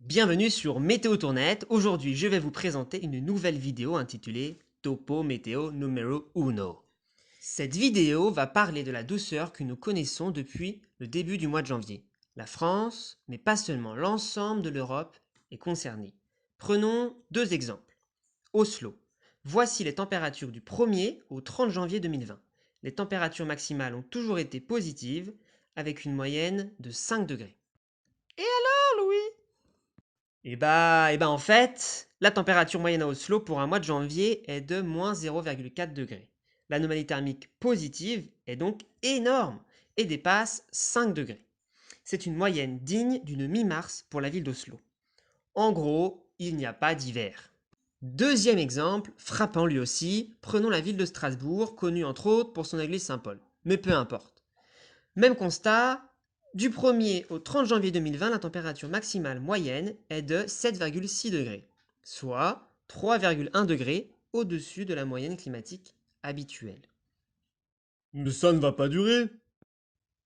Bienvenue sur Météo Tournette. Aujourd'hui, je vais vous présenter une nouvelle vidéo intitulée Topo Météo numéro uno. Cette vidéo va parler de la douceur que nous connaissons depuis le début du mois de janvier. La France, mais pas seulement, l'ensemble de l'Europe est concernée. Prenons deux exemples. Oslo. Voici les températures du 1er au 30 janvier 2020. Les températures maximales ont toujours été positives, avec une moyenne de 5 degrés. Et alors, Louis? En fait, la température moyenne à Oslo pour un mois de janvier est de moins 0,4 degrés. L'anomalie thermique positive est donc énorme et dépasse 5 degrés. C'est une moyenne digne d'une mi-mars pour la ville d'Oslo. En gros, il n'y a pas d'hiver. Deuxième exemple, frappant lui aussi, prenons la ville de Strasbourg, connue entre autres pour son église Saint-Paul. Mais peu importe. Même constat, du 1er au 30 janvier 2020, la température maximale moyenne est de 7,6 degrés, soit 3,1 degrés au-dessus de la moyenne climatique habituelle. Mais ça ne va pas durer.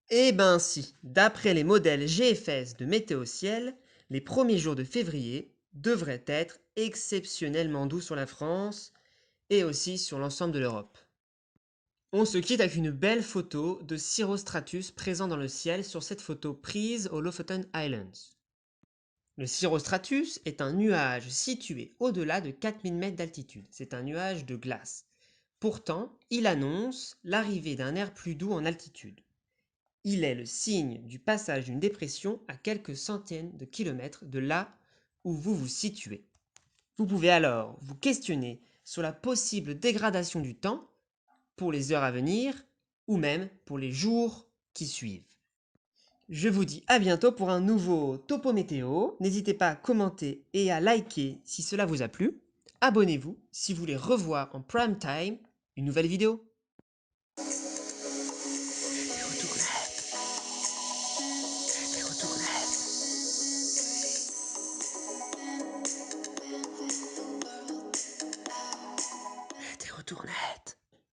Eh ben si, d'après les modèles GFS de Météo Ciel, les premiers jours de février devraient être exceptionnellement doux sur la France et aussi sur l'ensemble de l'Europe. On se quitte avec une belle photo de Cirrostratus présent dans le ciel sur cette photo prise aux Lofoten Islands. Le cirrostratus est un nuage situé au-delà de 4000 mètres d'altitude. C'est un nuage de glace. Pourtant, il annonce l'arrivée d'un air plus doux en altitude. Il est le signe du passage d'une dépression à quelques centaines de kilomètres de là où vous vous situez. Vous pouvez alors vous questionner sur la possible dégradation du temps pour les heures à venir ou même pour les jours qui suivent. Je vous dis à bientôt pour un nouveau Topo Météo. N'hésitez pas à commenter et à liker si cela vous a plu. Abonnez-vous si vous voulez revoir en prime time une nouvelle vidéo. Retournez.